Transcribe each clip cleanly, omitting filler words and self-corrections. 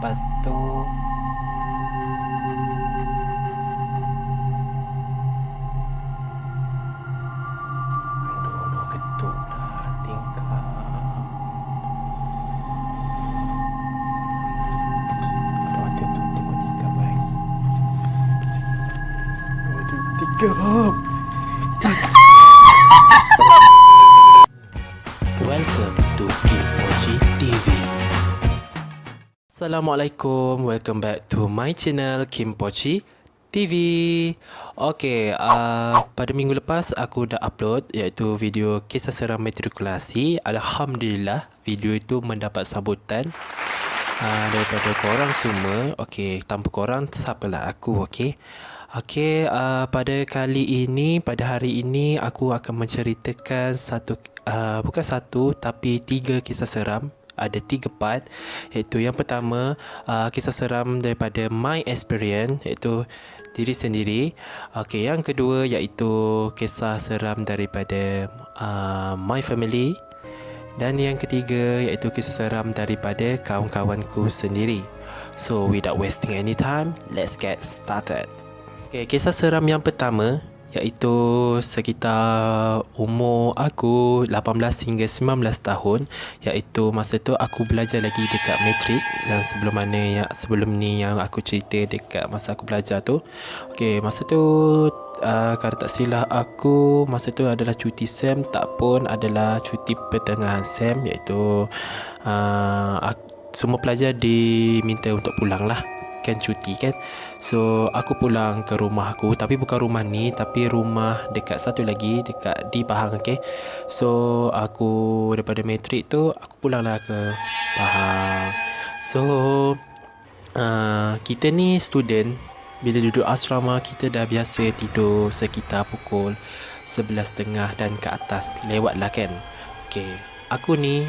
Lepas tu aduh, ketuk lah tingkap. Aduh, ada tu tengok tingkap guys. Aduh, tingkap. Welcome to Kimpochi TV. Assalamualaikum, welcome back to my channel Kimpochi TV. Okay, pada minggu lepas aku dah upload iaitu video kisah seram matrikulasi. Alhamdulillah, video itu mendapat sambutan daripada korang semua. Okay, tanpa korang siapalah aku, okay. Okay, pada hari ini aku akan menceritakan bukan satu tapi 3 kisah seram. Ada 3 part, iaitu yang pertama kisah seram daripada my experience, iaitu diri sendiri. Okay, yang kedua iaitu kisah seram daripada my family. Dan yang ketiga iaitu kisah seram daripada kawan-kawanku sendiri. So without wasting any time, let's get started. Okay, kisah seram yang pertama iaitu sekitar umur aku 18 hingga 19 tahun, iaitu masa tu aku belajar lagi dekat matrik, dan sebelum ni yang aku cerita dekat masa aku belajar tu. Okey, masa tu kalau tak silap aku masa tu adalah cuti SEM, tak pun adalah cuti pertengahan SEM, iaitu semua pelajar diminta untuk pulang lah, kan cuti kan. So aku pulang ke rumah aku, tapi bukan rumah ni, tapi rumah dekat satu lagi dekat di Pahang. Okay, so aku daripada matrik tu aku pulanglah ke Pahang. So kita ni student, bila duduk asrama kita dah biasa tidur sekitar pukul 11.30 dan ke atas lewat lah kan. Okay, aku ni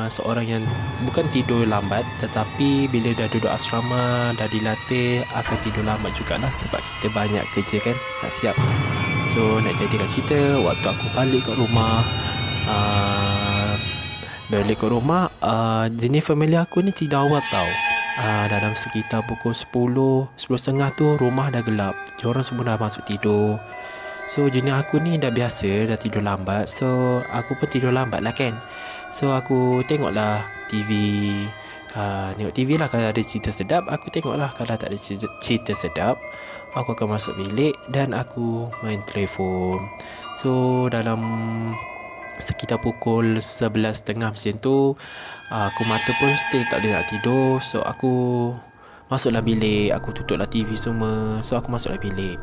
seorang yang bukan tidur lambat, tetapi bila dah duduk asrama, dah dilatih akan tidur lambat jugalah, sebab kita banyak kerja kan, nak siap. So nak jadikan cerita, waktu aku balik kat rumah, jenis family aku ni tidur awal tau. Dalam sekitar pukul 10.30 tu rumah dah gelap, diorang semua dah masuk tidur. So jenis aku ni dah biasa, dah tidur lambat. So aku pun tidur lambat lah kan. So aku tengoklah TV, tengok TV lah. Kalau ada cerita sedap aku tengok lah, kalau tak ada cerita sedap aku akan masuk bilik dan aku main telefon. So dalam sekitar pukul 11.30 macam tu, aku mata pun still tak boleh nak tidur. So aku masuklah bilik, aku tutuplah TV semua. So aku masuklah bilik.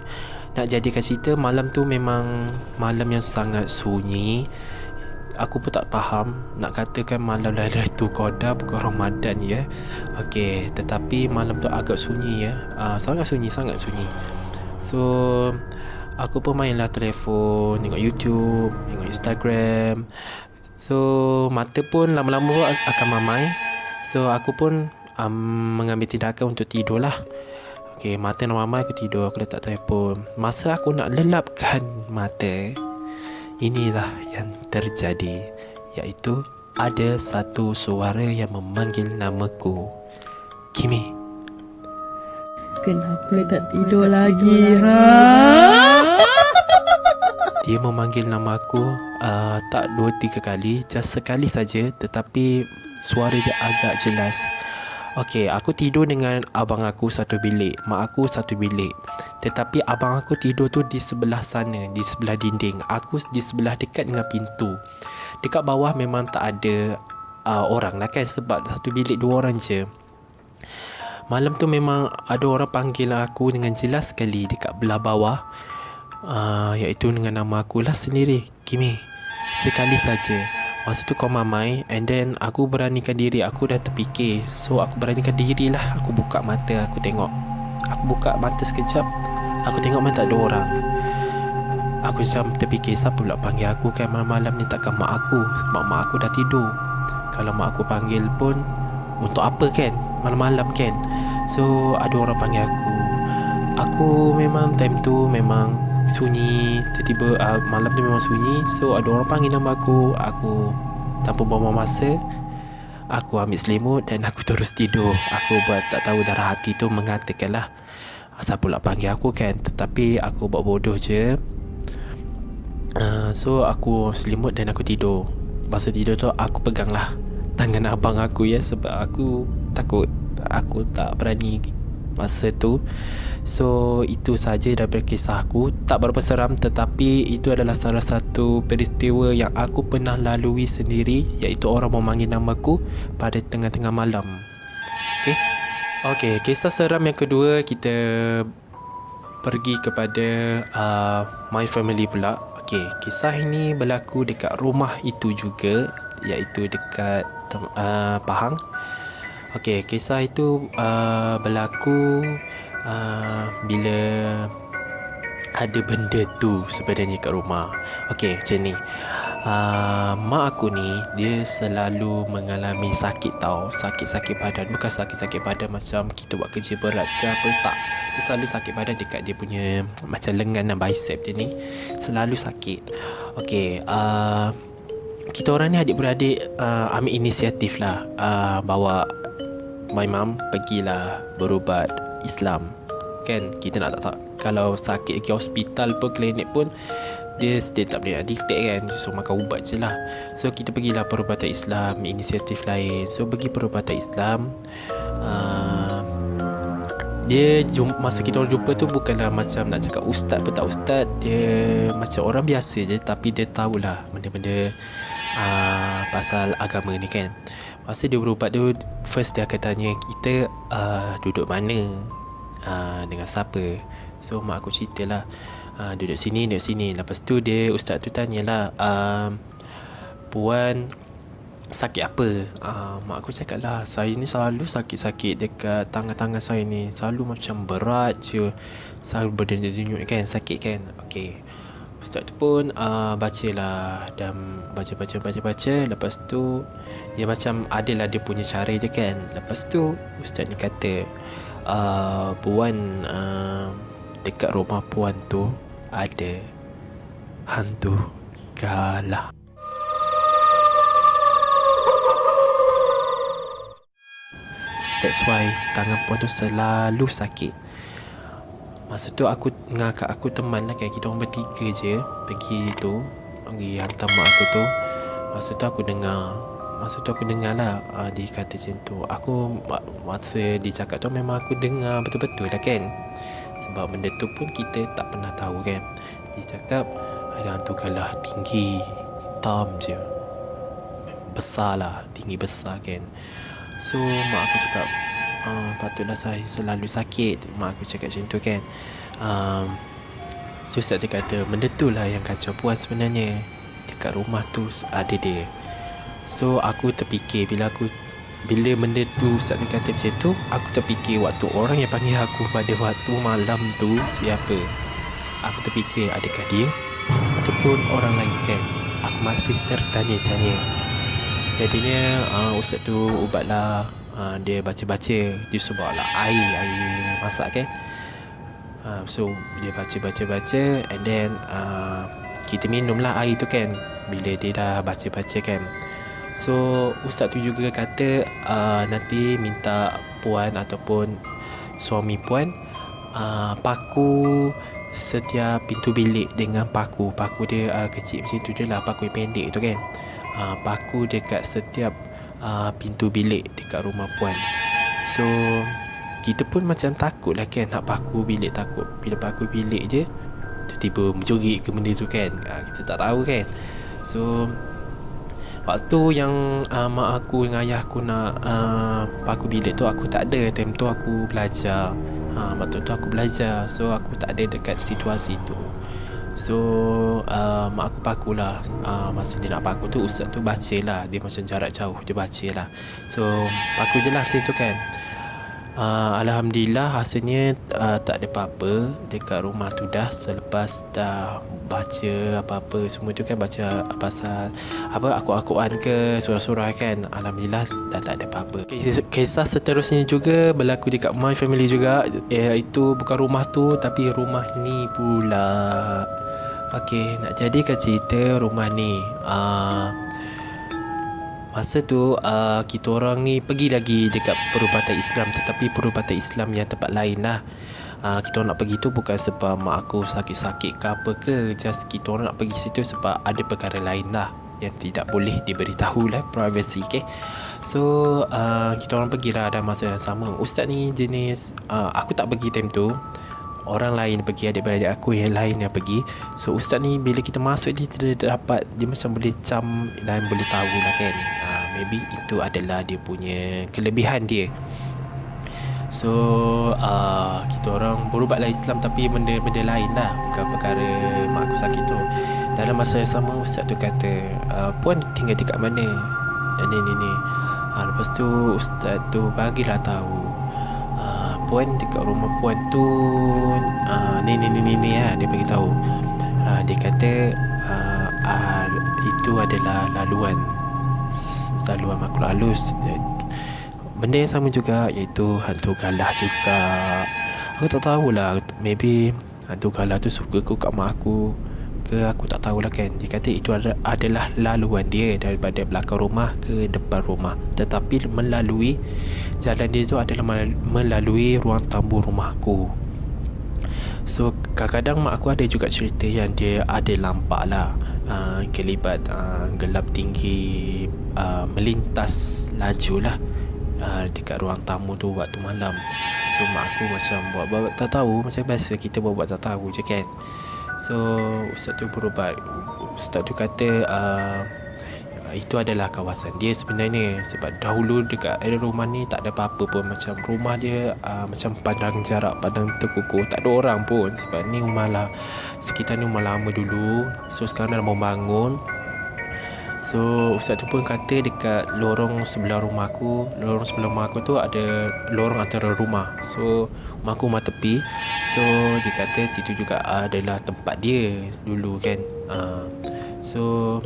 Nak jadikan cerita, malam tu memang malam yang sangat sunyi. Aku pun tak faham nak katakan malam Lailatul Qadar bukan Ramadan ya. Okey, tetapi malam tu agak sunyi ya. Sangat sunyi. So aku pun mainlah telefon, tengok YouTube, tengok Instagram. So mata pun lama-lama akan mamai. So aku pun mengambil tindakan untuk tidur lah. Okay, mata nak mamai, aku tidur, aku letak telefon. Masa aku nak lelapkan mata, inilah yang terjadi, iaitu ada satu suara yang memanggil namaku. Kimi. Kenapa tak tidur lagi? Dia memanggil nama aku tak 2-3 kali, just sekali saja, tetapi suara dia agak jelas. Okey, aku tidur dengan abang aku satu bilik, mak aku satu bilik. Tetapi abang aku tidur tu di sebelah sana, di sebelah dinding. Aku di sebelah dekat dengan pintu. Dekat bawah memang tak ada orang lah kan, sebab satu bilik 2 orang je. Malam tu memang ada orang panggil aku dengan jelas sekali dekat belah bawah, iaitu dengan nama aku lah sendiri, Kimi. Sekali saja. Masa tu kau mamai, and then aku beranikan diri, aku dah terfikir. So aku beranikan diri lah, aku buka mata, aku tengok. Aku buka mata sekejap, aku tengok memang tak ada orang. Aku macam terfikir, siapa pula panggil aku kan malam-malam ni, takkan mak aku, sebab mak aku dah tidur. Kalau mak aku panggil pun untuk apa kan, malam-malam kan. So ada orang panggil aku. Aku memang time tu memang sunyi. Tiba-tiba malam ni memang sunyi. So ada orang panggil nama aku. Aku tanpa buang masa, Aku ambil selimut dan aku terus tidur. Aku buat tak tahu, darah hati tu mengatakan lah, asal pula panggil aku kan. Tetapi aku buat bodoh je. So aku selimut dan aku tidur. Masa tidur tu aku pegang lah tangan abang aku ya, sebab aku takut. Aku tak berani masa tu. So itu saja daripada kisah aku. Tak berapa seram, tetapi itu adalah salah satu peristiwa yang aku pernah lalui sendiri, iaitu orang memanggil namaku pada tengah-tengah malam. Okay, kisah seram yang kedua, kita pergi kepada my family pula. Okay, kisah ini berlaku dekat rumah itu juga, iaitu dekat Pahang. Okay, kisah itu berlaku bila ada benda tu sebenarnya kat rumah. Okay, macam ni. Mak aku ni, dia selalu mengalami sakit tau. Sakit-sakit badan. Bukan sakit-sakit badan macam kita buat kerja berat ke apa, tak. Dia selalu sakit badan dekat dia punya macam lengan dan bicep dia ni. Selalu sakit. Okay, kita orang ni adik-beradik ambil inisiatif lah, bawa my mum pergilah berubat Islam. Kan kita nak tak kalau sakit pergi hospital pun, klinik pun, dia tak boleh nak diktek kan, so makan ubat je lah. So kita pergilah perubatan Islam, inisiatif lain. So pergi perubatan Islam, dia masa kita orang jumpa tu bukanlah macam nak cakap ustaz pun tak ustaz. Dia macam orang biasa je, tapi dia tahulah benda-benda pasal agama ni kan. Masa dia berubat tu, first dia akan tanya kita duduk mana, dengan siapa. So mak aku ceritalah, duduk sini. Lepas tu ustaz tu tanyalah, puan sakit apa? Mak aku cakap lah, saya ni selalu sakit-sakit dekat tangan-tangan saya ni, selalu macam berat je, selalu berdenyut kan, sakit kan. Okay, ustaz tu pun bacalah, dan baca. Lepas tu dia macam adalah dia punya cara je kan. Lepas tu ustaz ni kata, puan, dekat rumah puan tu ada hantu galah. That's why tangan puan tu selalu sakit. Masa tu aku dengan akak aku teman lah kan, kita orang bertiga je pergi hantar mak aku tu. Masa tu aku dengar lah, dia kata macam tu. Masa dia cakap tu memang aku dengar betul-betul lah kan, sebab benda tu pun kita tak pernah tahu kan. Dia cakap ada hantu galah tinggi, hitam je, besar lah, tinggi besar kan. So mak aku cakap, patutlah saya selalu sakit. Mak aku cakap macam tu kan. So ustaz dia kata, benda tu lah yang kacau puan sebenarnya, dekat rumah tu ada dia. So aku terfikir, bila benda tu ustaz dia kata macam tu, aku terfikir waktu orang yang panggil aku pada waktu malam tu siapa. Aku terfikir adakah dia ataupun orang lain kan. Aku masih tertanya-tanya. Jadinya ustaz tu ubatlah, dia baca-baca, dia suruh bawa lah air masak kan. So dia baca, and then kita minumlah air tu kan, bila dia dah baca-baca kan. So ustaz tu juga kata, nanti minta puan ataupun suami puan paku setiap pintu bilik dengan paku dia kecil macam tu je lah, paku yang pendek tu kan. Paku dekat setiap pintu bilik dekat rumah puan. So kita pun macam takut lah kan, nak paku bilik, takut bila paku bilik je tiba-tiba mencuri ke benda tu kan. Kita tak tahu kan. So waktu yang mak aku dengan ayah aku nak paku bilik tu, aku tak ada. Time tu aku belajar, waktu tu aku belajar, so aku tak ada dekat situasi tu. So mak aku pakulah. Masa dia nak paku tu, ustaz tu baca lah, dia macam jarak jauh, dia baca lah. So paku je lah macam tu kan. Alhamdulillah hasilnya tak ada apa-apa dekat rumah tu dah. Selepas dah baca apa-apa semua tu kan, baca pasal Al-Quran ke surah-surah kan, Alhamdulillah dah tak ada apa-apa. Kisah seterusnya juga berlaku dekat my family juga, iaitu bukan rumah tu tapi rumah ni pula. Okey, nak jadikan cerita rumah ni, Masa tu kita orang ni pergi lagi dekat perubatan Islam, tetapi perubatan Islam yang tempat lain lah. Kita orang nak pergi tu bukan sebab mak aku sakit-sakit ke apa ke, just kita orang nak pergi situ sebab ada perkara lain lah yang tidak boleh diberitahu lah, privacy. Okay, so kita orang pergilah dalam masa yang sama. Ustaz ni jenis aku tak pergi time tu, orang lain pergi, adik-beradik aku yang lain yang pergi. So ustaz ni bila kita masuk dia dapat, dia macam boleh cam dan boleh tahu lah kan, maybe itu adalah dia punya kelebihan dia. So kita orang berubatlah Islam, tapi benda-benda lain lah, bukan perkara mak aku sakit tu. Dalam masa yang sama ustaz tu kata, puan tinggal dekat mana, ni. Lepas tu ustaz tu bagilah tahu, puan dekat rumah puan tu ni dia bagi tahu. Dia kata itu adalah laluan makhluk halus. Benda yang sama juga, iaitu hantu galah juga. Aku tak tahulah, maybe hantu galah tu suka kat mak aku ke, aku tak tahulah kan. Dia kata itu adalah laluan dia daripada belakang rumah ke depan rumah, tetapi melalui jalan dia tu adalah melalui ruang tamu rumah aku. So kadang-kadang mak aku ada juga cerita yang dia ada nampak lah kelibat gelap tinggi melintas laju lah dekat ruang tamu tu waktu malam. So mak aku macam buat-buat tak tahu, macam biasa kita buat-buat tak tahu je kan. So ustaz tu berubat. Ustaz tu kata itu adalah kawasan dia sebenarnya, sebab dahulu dekat rumah ni tak ada apa-apa pun. Macam rumah dia macam pandang jarak, pandang terkukuh, tak ada orang pun, sebab ni rumah lah, sekitar ni rumah lama dulu. So sekarang dah membangun. So ustaz tu pun kata dekat lorong sebelah rumah aku tu ada lorong antara rumah. So rumah aku rumah tepi, so dia kata situ juga adalah tempat dia dulu kan. So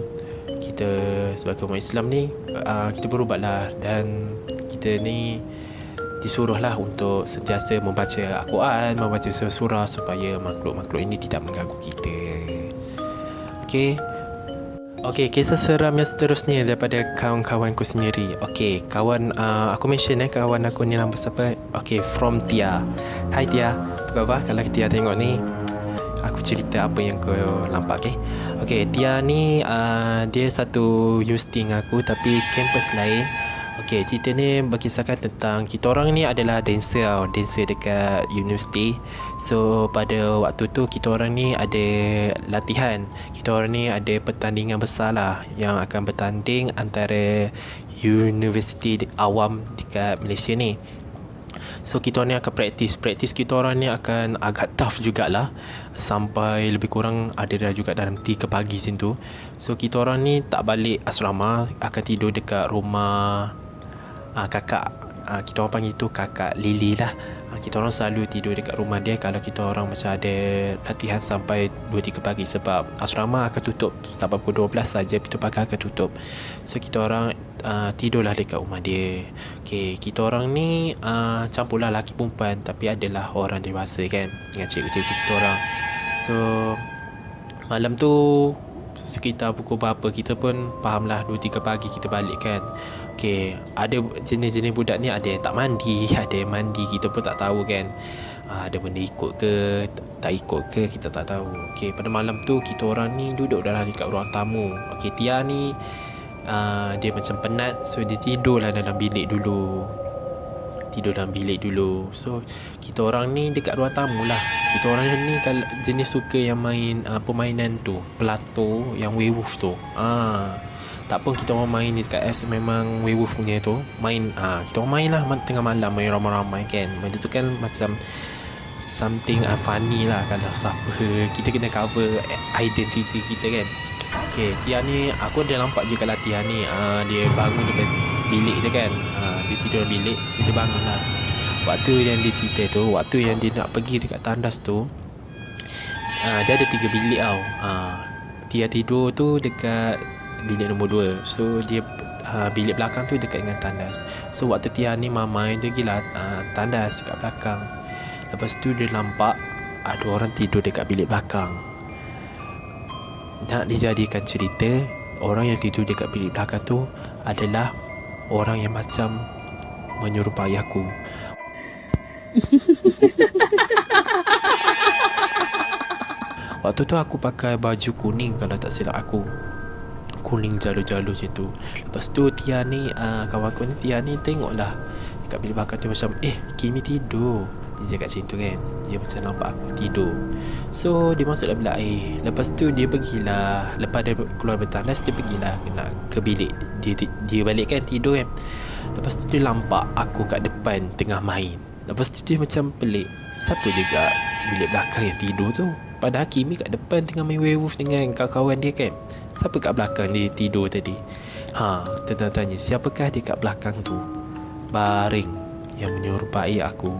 kita sebagai umat Islam ni kita berubatlah, dan kita ni disuruhlah untuk sentiasa membaca Al-Quran, membaca surah supaya makhluk-makhluk ini tidak mengganggu kita. Okey, kisah seram yang seterusnya daripada kawan-kawanku sendiri. Okey, kawan aku mention kawan aku ni nama siapa? Okey, from Tia. Hai Tia, apa khabar? Kalau Tia tengok ni, aku cerita apa yang kau nampak. Okey, Tia ni dia satu universiti dengan aku tapi kampus lain. Okey, cerita ni berkisahkan tentang kita orang ni adalah dancer dekat universiti. So pada waktu tu kita orang ni ada latihan. Kita orang ni ada pertandingan besar lah yang akan bertanding antara universiti awam dekat Malaysia ni. So kita orang ni akan praktis kita orang ni akan agak tough jugalah, sampai lebih kurang ada dah juga dalam 3 pagi macam tu. So kita orang ni tak balik asrama, akan tidur dekat rumah kakak. Kita orang panggil tu kakak Lily lah. Kita orang selalu tidur dekat rumah dia kalau kita orang macam ada latihan sampai 2-3 pagi, sebab asrama akan tutup sampai pukul 12 saja, pintu pagar akan tutup. So kita orang tidurlah dekat rumah dia. Okay, kita orang ni campurlah lelaki perempuan, tapi adalah orang dewasa kan, dengan cikgu-cikgu kita orang. So malam tu sekitar pukul berapa kita pun fahamlah, 2-3 pagi kita balik kan. Okay, ada jenis-jenis budak ni, ada yang tak mandi, ada yang mandi, kita pun tak tahu kan. Ada benda ikut ke tak ikut ke, kita tak tahu. Okay, pada malam tu kita orang ni duduk dah dekat ruang tamu. Okay, Tia ni dia macam penat, so dia tidur dalam bilik dulu. So kita orang ni dekat ruang tamu lah. Kita orang ni kalau jenis suka yang main permainan tu, Plato yang werewolf tu. Tak pun kita orang main dekat S, memang werewolf punya tu main. Kita orang main lah tengah malam, main ramai-ramai kan. Benda tu kan macam something funny lah. Kalau siapa, kita kena cover identity kita kan. Okay, Tia ni aku dah nampak je kalau Tia ni dia bangun dekat bilik dia kan. Dia tidur bilik, so dia bangun lah. Waktu yang dia cerita tu, waktu yang dia nak pergi dekat tandas tu, dia ada 3 bilik tau. Tia tidur tu dekat bilik nombor 2. So dia bilik belakang tu dekat dengan tandas. So waktu Tia ni mamai, dia pergi tandas dekat belakang. Lepas tu dia nampak ada orang tidur dekat bilik belakang. Nak dijadikan cerita, orang yang tidur dekat bilik belakang tu adalah orang yang macam menyerupai aku. Waktu tu aku pakai baju kuning kalau tak silap aku. Kuning jalur-jalur macam tu. Lepas tu Tia ni, kawan aku ni, Tia ni tengoklah dekat bilik bakar tu macam, Kimi tidur. Dia cakap macam tu kan. Dia macam nampak aku tidur. So dia masuklah bilik air. Lepas tu dia pergilah, lepas dia keluar bertalas, dia pergilah ke bilik. Dia balik kan, tidur kan. Lepas tu dia nampak aku kat depan tengah main. Lepas tu dia macam pelik, siapa juga bilik belakang yang tidur tu? Padahal Kimi kat depan tengah main werewolf dengan kawan-kawan dia kan. Siapa kat belakang dia tidur tadi? Tanya, siapakah dia kat belakang tu? Baring yang menyerupai aku.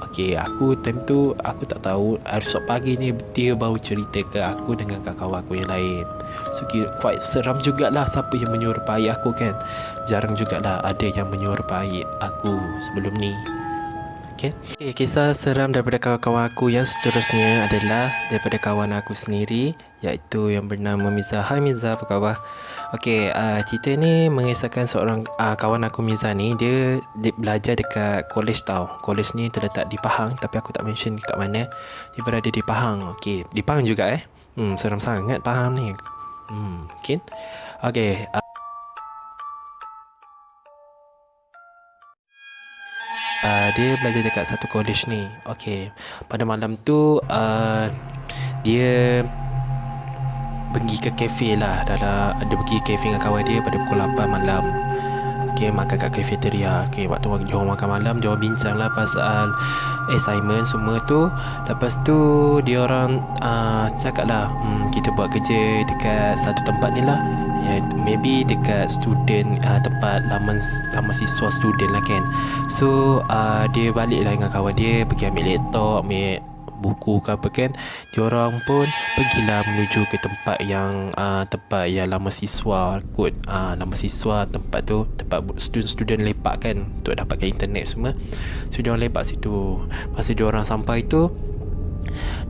Okey, aku time tu aku tak tahu. Esok pagi ni dia baru cerita ke aku dengan kawan aku yang lain. So quite seram jugalah siapa yang menyerupai aku kan. Jarang jugalah ada yang menyerupai aku sebelum ni. Okay, kisah seram daripada kawan-kawan aku yang seterusnya adalah daripada kawan aku sendiri, iaitu yang bernama Miza. Hai Miza, apa khabar? Okay, cerita ni mengisahkan seorang kawan aku Miza ni. Dia belajar dekat college tau. College ni terletak di Pahang, tapi aku tak mention kat mana. Dia berada di Pahang. Okay, di Pahang juga seram sangat Pahang ni. Okay, dia belajar dekat satu college ni. Okay, pada malam tu dia pergi ke kafe lah. Dia pergi kafe dengan kawan dia pada pukul 8 malam. Okay, makan kat cafeteria. Okay, waktu dia orang makan malam, dia orang bincang lah pasal assignment semua tu. Lepas tu dia orang cakap lah, kita buat kerja dekat satu tempat ni lah, maybe dekat student, tempat laman siswa student lah kan. So dia balik lah dengan kawan dia, pergi ambil laptop, ambil buku ke apa kan. Diorang pun pergilah menuju ke tempat yang lama siswa kot. Lama siswa tempat tu, tempat student lepak kan, untuk dapatkan internet semua. So diorang lepak situ. Masa diorang sampai tu,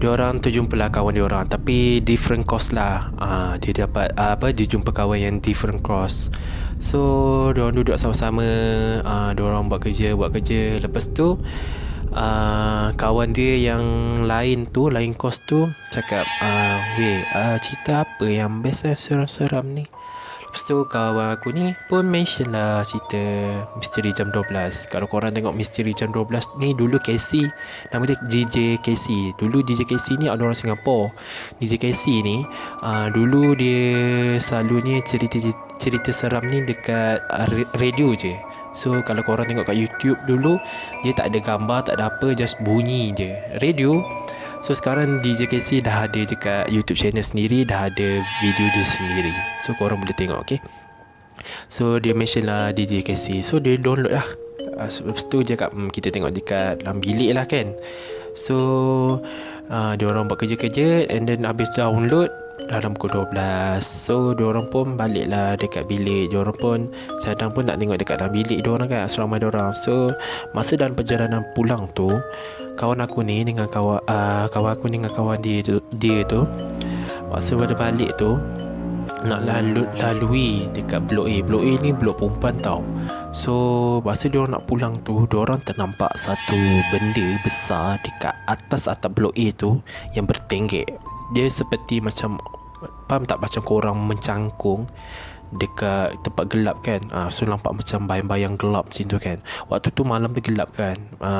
diorang terjumpalah kawan diorang, tapi different course lah. Dia dapat dia jumpa kawan yang different course. So diorang duduk sama-sama, diorang buat kerja. Lepas tu kawan dia yang lain course tu cakap, cerita apa yang best seram-seram ni? Lepas tu kawan aku ni pun mention lah cerita Misteri Jam 12. Kalau korang tengok Misteri Jam 12 ni, dulu Casey, nama dia DJ Casey. Dulu DJ Casey ni ada orang Singapura. DJ Casey ni dulu dia selalunya cerita seram ni dekat radio je. So kalau korang tengok kat YouTube dulu, dia tak ada gambar, tak ada apa, just bunyi je radio. So sekarang DJ Casey dah ada dekat YouTube channel sendiri, dah ada video dia sendiri. So korang boleh tengok, okay. So dia mention lah DJ Casey. So dia download lah. Lepas tu dia cakap, kita tengok dekat dalam bilik lah kan. So dia orang buat kerja-kerja, and then habis download dalam pukul 12. So diorang pun balik lah dekat bilik. Diorang pun cadang pun nak tengok dekat dalam bilik diorang kan, asrama diorang. So masa dalam perjalanan pulang tu, kawan aku ni dengan kawan aku ni dengan kawan dia tu masa pada balik tu nak lalui dekat blok A. Blok A ni blok perempuan tau. So masa diorang nak pulang tu, diorang ternampak satu benda besar dekat atas atap blok A tu yang bertenggek. Dia seperti macam, faham tak, macam korang mencangkung dekat tempat gelap kan. So nampak macam bayang-bayang gelap macam tu kan. Waktu tu malam tu gelap kan.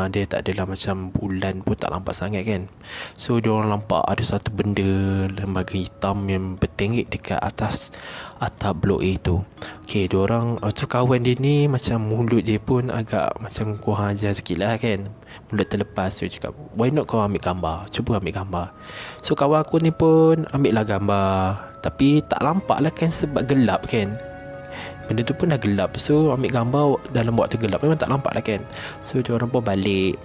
Dia tak adalah macam bulan pun tak nampak sangat kan. So diorang nampak ada satu benda lembaga hitam yang bertenggek dekat atas atap blok A tu. Okay, diorang tu kawan dia ni macam mulut dia pun agak macam kurang ajar sikit lah kan. Mulut terlepas. So dia cakap, why not kau ambil gambar, cuba ambil gambar. So kawan aku ni pun ambil lah gambar, tapi tak nampak lah kan sebab gelap kan. Benda tu pun dah gelap. So ambil gambar dalam waktu gelap, memang tak nampak lah kan. So diorang pun balik.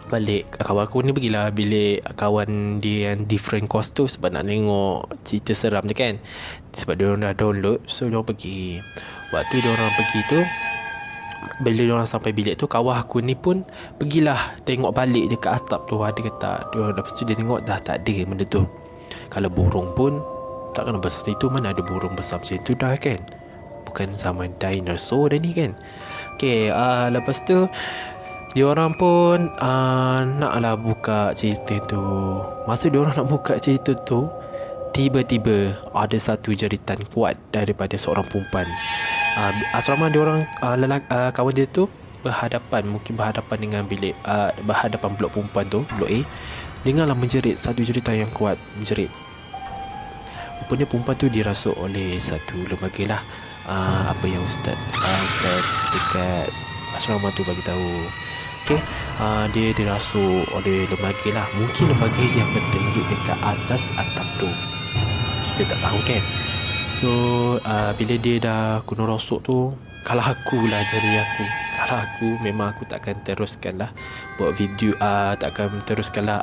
Kawan aku ni pergilah bilik kawan dia yang different course tu, sebab nak tengok cerita seram je kan. Sebab diorang dah download. So diorang pergi. Waktu diorang pergi tu, bila diorang sampai bilik tu, kawan aku ni pun pergilah tengok balik dekat atap tu ada ke tak. Lepas tu dia tengok dah tak ada benda tu. Kalau burung pun takkan besar itu, mana ada burung besar macam tu dah kan. bukan zaman dinosaur dah ni kan. Okay, lepas tu diorang pun naklah buka cerita tu. Masa diorang nak buka cerita tu, tiba-tiba ada satu jeritan kuat daripada seorang perempuan. Asrama diorang, kawan dia tu mungkin berhadapan dengan bilik, berhadapan blok perempuan tu, blok A. Dengarlah menjerit satu jeritan yang kuat, menjerit. Rupanya perempuan tu dirasuk oleh satu lembaga lah. Apa yang Ustaz dekat asrama tu bagi tahu. Okay, dia dirasuk oleh lembaga lah. Mungkin lembaga yang bertinggi dekat atas atap tu, kita tak tahu kan. So bila dia dah kena rasuk tu, kalau aku memang aku takkan teruskan lah buat video, takkan teruskan lah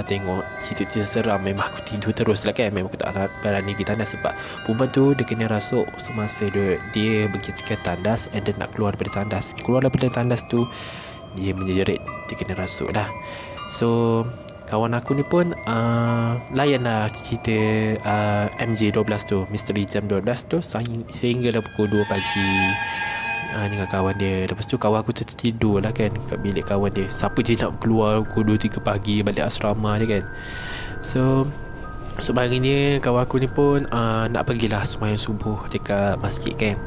tengok cerita-cerita seram. Memang aku tidur terus lah kan. Memang aku tak berani pergi tandas sebab perempuan tu dia kena rasuk semasa dia pergi ke tandas, and then nak keluar daripada tandas tu dia menjerit, dia kena rasuk dah. So kawan aku ni pun layan lah cerita MJ12 tu, Misteri Jam 12 tu, sehingga dah pukul 2 pagi dengan kawan dia. Lepas tu kawan aku tertidur lah kan kat bilik kawan dia. Siapa je nak keluar pukul 2-3 pagi balik asrama dia kan. So sebahagiannya kawan aku ni pun nak pergilah sembahyang subuh dekat masjid kan,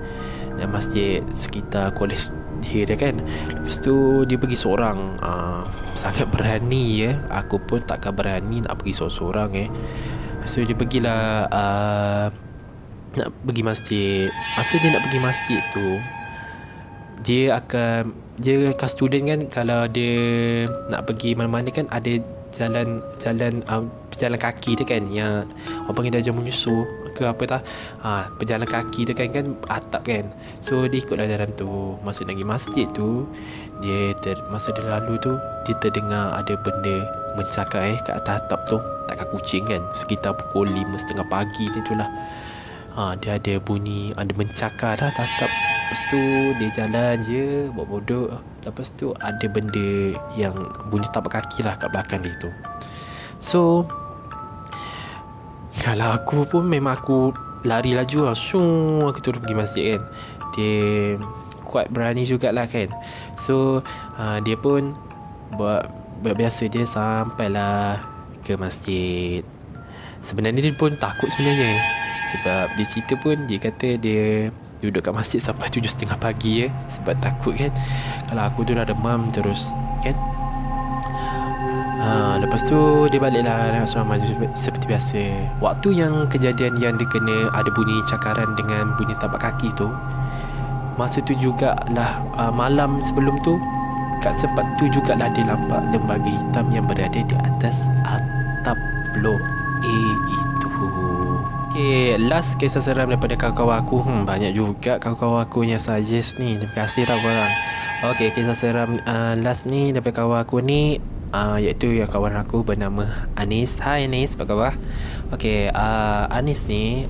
dan masjid sekitar kolej dia kan. Lepas tu dia pergi seorang. Sangat berani ya. Aku pun takkan berani nak pergi seorang-seorang So dia pergilah nak pergi masjid. Masa dia nak pergi masjid tu, dia kan student kan, kalau dia nak pergi mana-mana kan ada jalan kaki tu kan, yang orang panggil darjah menyusu ke apa tak, berjalan kaki tu kan atap kan. So dia ikutlah jalan tu. Masa nak pergi masjid tu, masa dia lalu tu, dia terdengar ada benda mencakar kat atas atap tu. Takkan kucing kan, sekitar pukul 5:30 pagi macam tu lah. Dia ada bunyi, ada mencakar dah atas atap. Lepas tu dia jalan je buat bodoh. Lepas tu ada benda yang bunyi tapak kaki lah kat belakang dia tu. So kalau aku pun memang aku lari laju lah. Aku terus pergi masjid kan. Dia kuat berani jugalah kan. So dia pun buat biasa dia sampailah ke masjid. Sebenarnya dia pun takut sebenarnya, sebab dia cerita pun, dia kata dia duduk kat masjid sampai 7:30 pagi sebab takut kan. Kalau aku tu dah demam terus kan. Lepas tu dia baliklah dengan asrama seperti biasa. Waktu yang kejadian yang dia kena ada bunyi cakaran dengan bunyi tapak kaki tu, masa tu jugalah malam sebelum tu, kat sempat tu jugalah dia nampak lembaga hitam yang berada di atas atap blok A itu. Okay, last kisah seram daripada kawan-kawan aku. Banyak juga kawan-kawan aku yang suggest ni. Terima kasih tau korang. Okay, kisah seram last ni daripada kawan aku ni, iaitu yang kawan aku bernama Anis. Hai Anis, apa khabar? Okay, Anis ni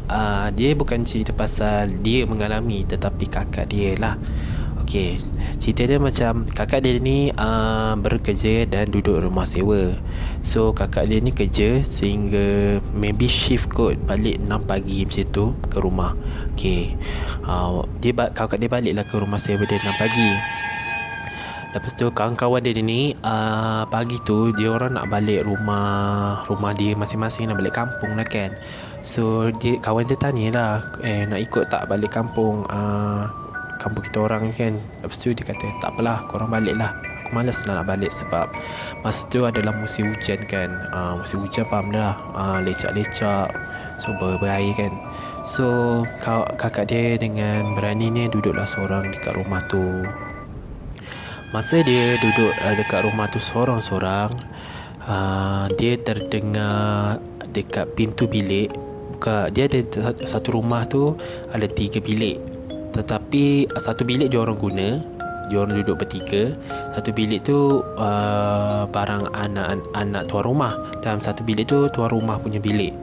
dia bukan cerita pasal dia mengalami, tetapi kakak dia lah. Okay, cerita dia macam kakak dia ni bekerja dan duduk rumah sewa. So kakak dia ni kerja sehingga maybe shift kot, balik 6 pagi macam tu ke rumah. Okay, kakak dia baliklah ke rumah sewa dia 6 pagi. Lepas tu kawan-kawan dia ni pagi tu dia orang nak balik rumah dia masing-masing, nak balik kampung lah kan. So kawan dia tanyalah, nak ikut tak balik kampung kita orang kan. Lepas tu dia kata tak apalah, korang balik lah, aku malas nak balik sebab masa tu adalah musim hujan kan. Musim hujan faham dah, lecak-lecak, so berair kan. So kakak dia dengan beraninya duduklah seorang dekat rumah tu. Masa dia duduk dekat rumah tu seorang-seorang, dia terdengar dekat pintu bilik. Dia ada satu rumah tu ada 3 bilik, tetapi satu bilik dia orang guna, dia orang duduk bertiga. Satu bilik tu barang anak tuan rumah, dan satu bilik tu tuan rumah punya bilik.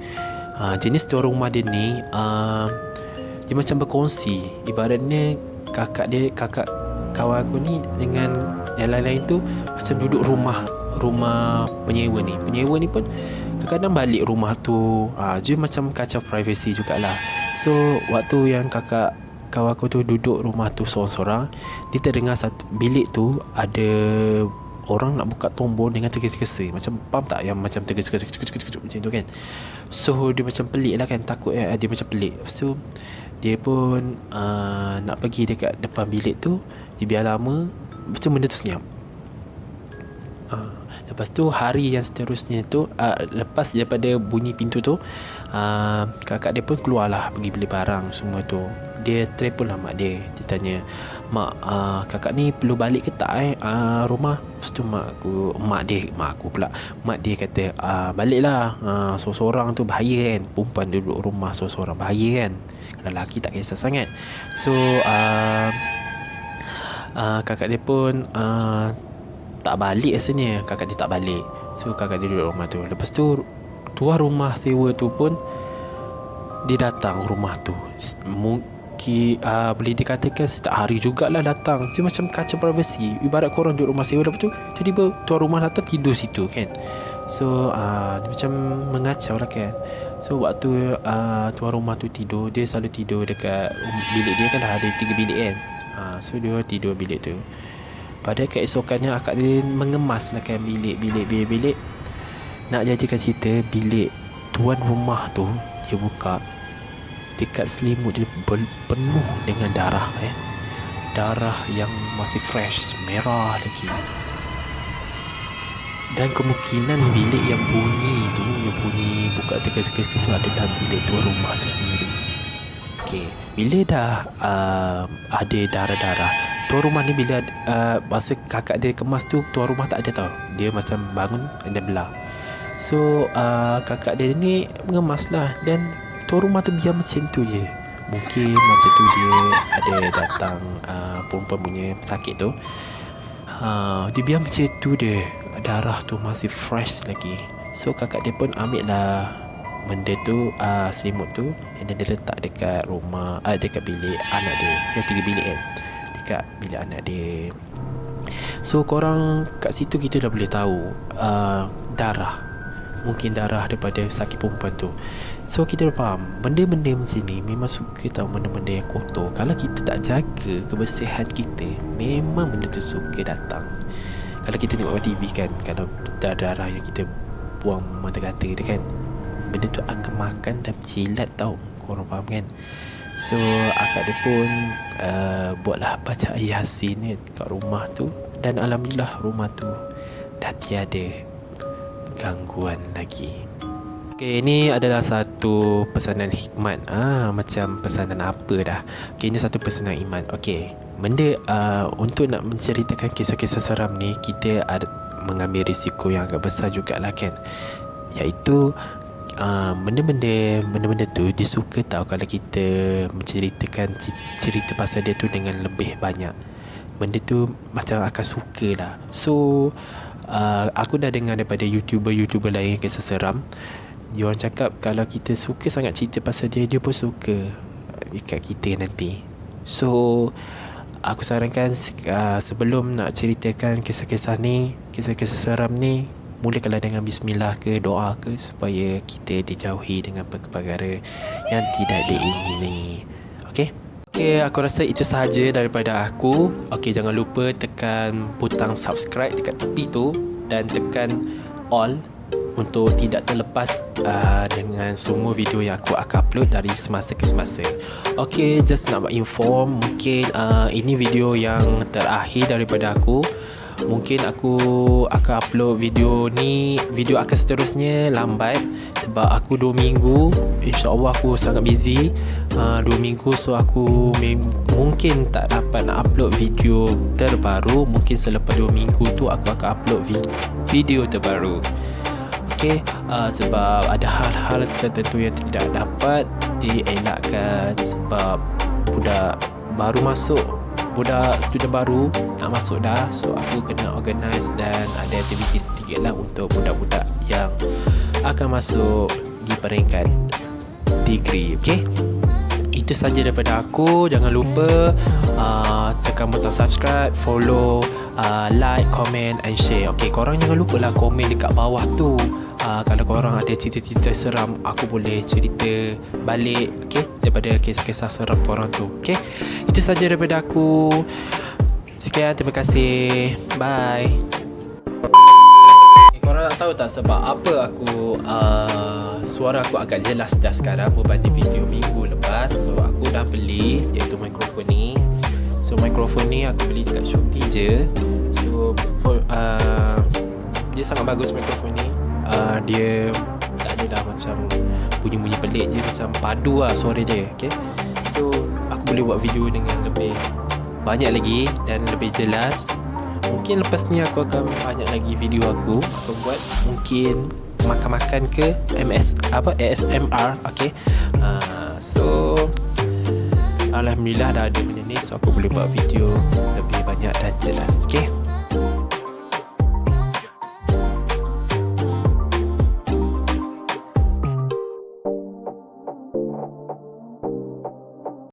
Jenis tuan rumah dia ni dia macam berkongsi. Ibaratnya kakak kawan aku ni dengan yang lain-lain tu macam duduk rumah penyewa ni. Penyewa ni pun kadang-kadang balik rumah tu, dia macam kacau privacy jugalah. So waktu yang kakak kawan aku tu duduk rumah tu seorang-seorang. Dia terdengar satu bilik tu ada orang nak buka tombol dengan tergesa-gesa. Macam faham tak? Yang macam tergesa-gesa macam tu kan. So dia macam pelik lah kan. Takut dia macam pelik. So dia pun nak pergi dekat depan bilik tu. Dia biar lama, macam benda tu senyap. Lepas tu hari yang seterusnya tu, lepas daripada bunyi pintu tu, kakak dia pun keluarlah pergi beli barang semua tu. Dia telefon lah mak dia. Dia tanya, "Mak, kakak ni perlu balik ke tak rumah?" Lepas tu mak dia kata, "Baliklah, seorang-seorang tu bahaya kan. Perempuan duduk rumah seorang-seorang bahaya kan. Kalau lelaki tak kisah sangat." So kakak dia pun tak balik rasanya. Kakak dia tak balik. So kakak dia duduk rumah tu. Lepas tu tuan rumah sewa tu pun dia datang rumah tu. Mungkin boleh dikatakan setiap hari jugalah datang. Dia macam kaca privasi. Ibarat korang duduk rumah sewa, lepas tu tiba-tiba tuan rumah datang tidur situ kan. So dia macam mengacau lah kan. So waktu tuan rumah tu tidur, dia selalu tidur dekat bilik dia kan, ada 3 bilik kan. So dia tidur bilik tu. Pada keesokannya akak dia mengemas lah kan bilik. Nak jadikan cerita, bilik tuan rumah tu dia buka, dekat selimut dia penuh dengan darah darah yang masih fresh, merah lagi. Dan kemungkinan bilik yang bunyi buka tergesa-gesa tu adalah bilik tuan rumah tu sendiri. Okay, bila dah ada darah-darah, tuan rumah ni bila masa kakak dia kemas tu, tuan rumah tak ada tau. Dia macam bangun dan belah. So kakak dia ni mengemas lah. Dan tuan rumah tu biar macam tu je. Mungkin masa tu dia ada datang perempuan punya sakit tu. Dia biar macam tu dia. Darah tu masih fresh lagi. So kakak dia pun ambil lah benda tu, selimut tu, dan dia letak dekat rumah, dekat bilik anak dia. Yang 3 bilik kan, dekat bilik anak dia. So korang kat situ kita dah boleh tahu darah, mungkin darah daripada sakit perempuan tu. So kita dah faham benda-benda macam ni memang suka tahu, benda-benda yang kotor. Kalau kita tak jaga kebersihan kita, memang benda tu suka datang. Kalau kita tengok TV kan, kalau darah yang kita buang mata-kata tu kan, benda tu akan makan dan jilat tau. Korang faham kan? So akak dia pun buatlah bacaan Yasin ni kat rumah tu. Dan alhamdulillah rumah tu dah tiada gangguan lagi. Okay, ini adalah satu pesanan hikmat. Macam pesanan apa dah. Okay, ini satu pesanan iman. Okay, benda untuk nak menceritakan kisah-kisah seram ni, kita ada mengambil risiko yang agak besar jugalah kan. Iaitu benda-benda tu dia suka tahu kalau kita menceritakan cerita pasal dia tu dengan lebih banyak. Benda tu macam akan suka lah. So aku dah dengar daripada YouTuber lain kisah seram. Dia orang cakap kalau kita suka sangat cerita pasal dia, dia pun suka dekat kita nanti. So aku sarankan sebelum nak ceritakan kisah-kisah ni, kisah-kisah seram ni, mulakanlah dengan bismillah ke, doa ke, supaya kita dijauhi dengan perkara yang tidak diingini. Okay, aku rasa itu sahaja daripada aku. Okay, jangan lupa tekan butang subscribe dekat tepi tu dan tekan all untuk tidak terlepas dengan semua video yang aku akan upload dari semasa ke semasa. Okay, just nak inform, mungkin ini video yang terakhir daripada aku. Mungkin aku akan upload video ni, video akan seterusnya lambat sebab aku 2 minggu, InsyaAllah aku sangat busy 2 minggu. So aku mungkin tak dapat nak upload video terbaru. Mungkin selepas 2 minggu tu aku akan upload video terbaru. Okay, sebab ada hal-hal tertentu yang tidak dapat dielakkan sebab budak baru masuk, budak student baru nak masuk dah. So aku kena organize dan ada aktiviti sedikit lah untuk budak-budak yang akan masuk di peringkat degree. Okay, itu saja daripada aku. Jangan lupa tekan butang subscribe, follow like, comment and share. Okay, korang jangan lupa lah komen dekat bawah tu. Kalau korang ada cerita-cerita seram, aku boleh cerita balik, okay, daripada kisah-kisah seram korang tu. Okay, itu saja daripada aku. Sekian, terima kasih. Bye. Korang nak tahu tak sebab apa aku suara aku agak jelas dah sekarang berbanding video minggu lepas. So aku dah beli, iaitu mikrofon ni. So mikrofon ni aku beli dekat Shopee je. So dia sangat bagus mikrofon ni. Dia tak ada dah macam bunyi-bunyi pelik je, macam padu lah suara dia. Okay, so aku boleh buat video dengan lebih banyak lagi dan lebih jelas. Mungkin lepas ni aku akan banyak lagi video aku buat, mungkin makan-makan ke ASMR. Okay, so alhamdulillah dah ada benda ni, so aku boleh buat video lebih banyak dan jelas. Okay.